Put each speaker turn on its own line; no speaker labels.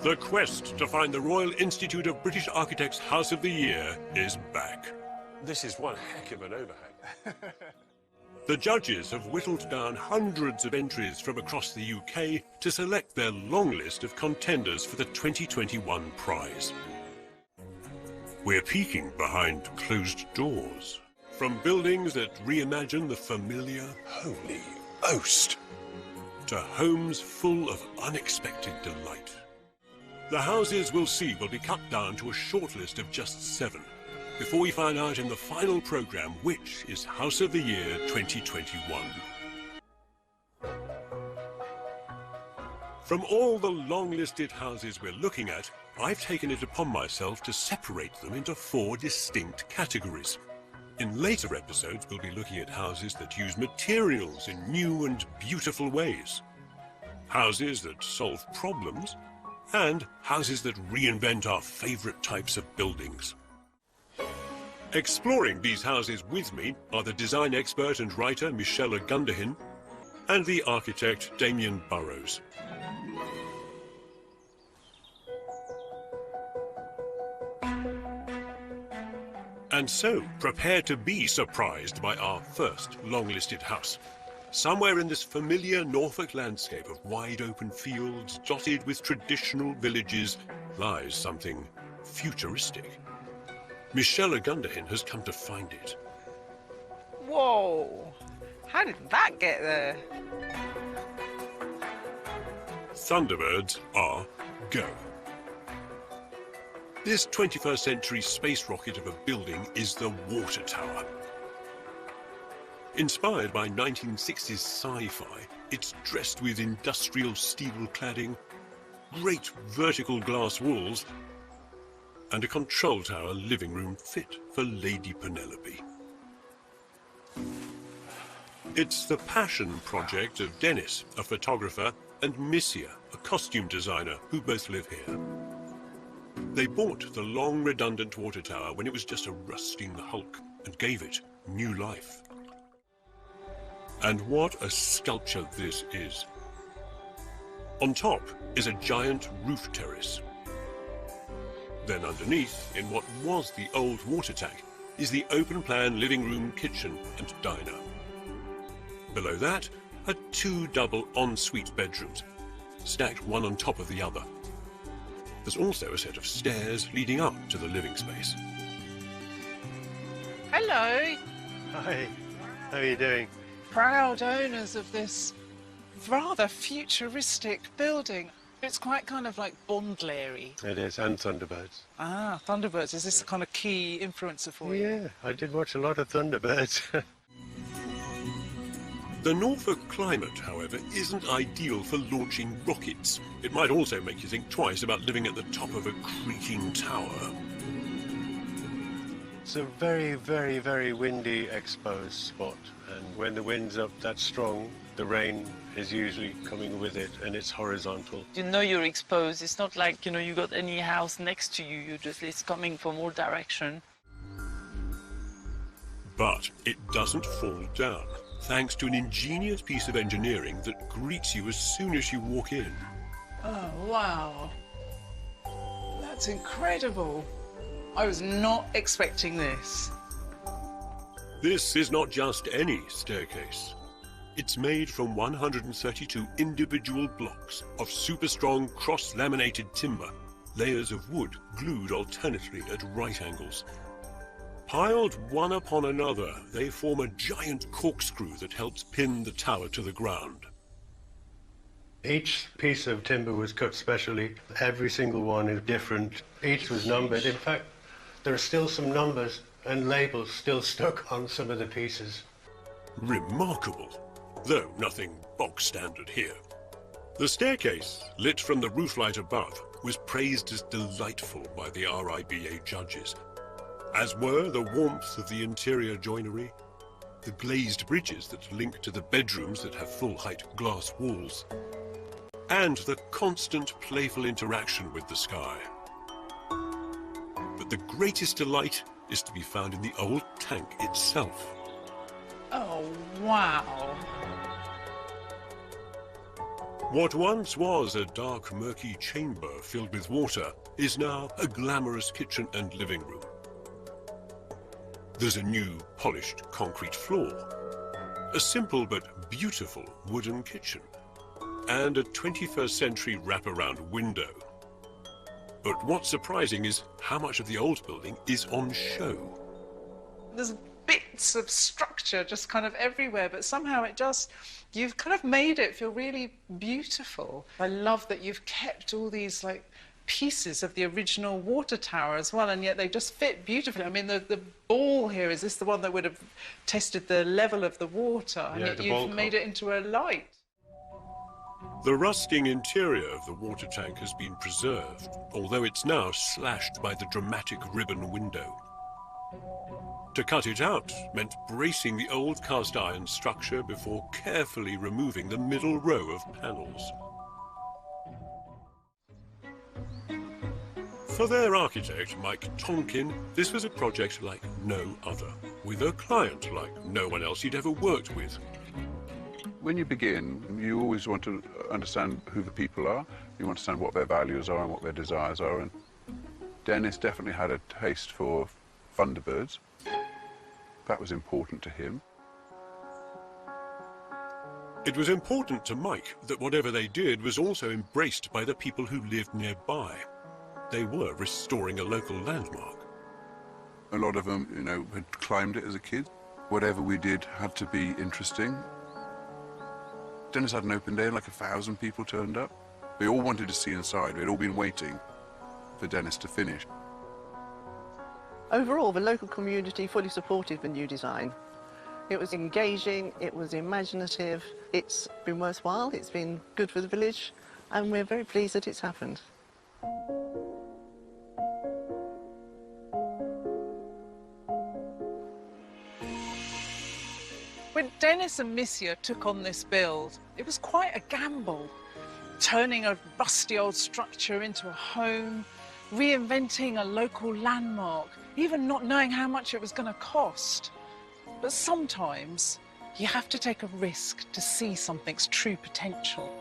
The quest to find the Royal Institute of British Architects House of the Year is back. This is one heck of an overhang. The judges have whittled down hundreds of entries from across the UK to select their long list of contenders for the 2021 prize. We're peeking behind closed doors. From buildings that reimagine the familiar, holy oast, to homes full of unexpected delight. The houses we'll see will be cut down to a short list of just 7, before we find out in the final programme which is House of the Year 2021. From all the long-listed houses we're looking at, I've taken it upon myself to separate them into 4 distinct categories. In later episodes, we'll be looking at houses that use materials in new and beautiful ways, houses that solve problems, and houses that reinvent our favourite types of buildings. Exploring these houses with me are the design expert and writer Michelle Gunderhin and the architect Damien Burrows. And so, prepare to be surprised by our first long-listed house. Somewhere in this familiar Norfolk landscape of wide-open fields dotted with traditional villages lies something futuristic. Michelle Gunderhin has come to find it.
Whoa! How did that get there?
Thunderbirds are go. This 21st century space rocket of a building is the water tower. Inspired by 1960s sci-fi, it's dressed with industrial steel cladding, great vertical glass walls, and a control tower living room fit for Lady Penelope. It's the passion project of Dennis, a photographer, and Missia, a costume designer, who both live here. They bought the long redundant water tower when it was just a rusting hulk and gave it new life. And what a sculpture this is. On top is a giant roof terrace. Then underneath, in what was the old water tank, is the open-plan living room, kitchen and diner. Below that are 2 double ensuite bedrooms, stacked one on top of the other. There's also a set of stairs leading up to the living space.
Hello!
Hi, how are you doing?
Proud owners of this rather futuristic building. It's quite kind of like Bond-Leary.
It is, and Thunderbirds.
Ah, Thunderbirds. Is this a kind of key influencer for you?
Yeah, I did watch a lot of Thunderbirds.
The Norfolk climate, however, isn't ideal for launching rockets. It might also make you think twice about living at the top of a creaking tower.
It's a very, very, very windy, exposed spot. And when the wind's up that strong, the rain is usually coming with it, and it's horizontal.
You know you're exposed. It's not like, you know, you got any house next to you. It's coming from all direction.
But it doesn't fall down, thanks to an ingenious piece of engineering that greets you as soon as you walk in.
Oh, wow. That's incredible. I was not expecting this.
This is not just any staircase. It's made from 132 individual blocks of super strong cross-laminated timber, layers of wood glued alternately at right angles. Piled one upon another, they form a giant corkscrew that helps pin the tower to the ground.
Each piece of timber was cut specially. Every single one is different. Each was numbered. In fact, there are still some numbers and labels still stuck on some of the pieces.
Remarkable, though nothing bog standard here. The staircase, lit from the roof light above, was praised as delightful by the RIBA judges, as were the warmth of the interior joinery, the glazed bridges that link to the bedrooms that have full-height glass walls, and the constant playful interaction with the sky. But the greatest delight is to be found in the old tank itself.
Oh, wow.
What once was a dark, murky chamber filled with water is now a glamorous kitchen and living room. There's a new polished concrete floor, a simple but beautiful wooden kitchen, and a 21st century wraparound window. But what's surprising is how much of the old building is on show.
There's bits of structure just kind of everywhere, but somehow you've kind of made it feel really beautiful. I love that you've kept all these like pieces of the original water tower as well, and yet they just fit beautifully. I mean, the ball here, is this the one that would have tested the level of the water?
Yeah,
and you've made it into a light.
The rusting interior of the water tank has been preserved, although it's now slashed by the dramatic ribbon window. To cut it out meant bracing the old cast iron structure before carefully removing the middle row of panels. For their architect, Mike Tonkin, this was a project like no other, with a client like no one else he'd ever worked with.
When you begin, you always want to understand who the people are. You want to understand what their values are and what their desires are. And Dennis definitely had a taste for Thunderbirds. That was important to him.
It was important to Mike that whatever they did was also embraced by the people who lived nearby. They were restoring a local landmark.
A lot of them, had climbed it as a kid. Whatever we did had to be interesting. Dennis had an open day and like 1,000 people turned up. They all wanted to see inside. They'd all been waiting for Dennis to finish.
Overall, the local community fully supported the new design. It was engaging, it was imaginative, it's been worthwhile, it's been good for the village, and we're very pleased that it's happened.
When Dennis and Missia took on this build, it was quite a gamble. Turning a rusty old structure into a home, reinventing a local landmark, even not knowing how much it was going to cost. But sometimes you have to take a risk to see something's true potential.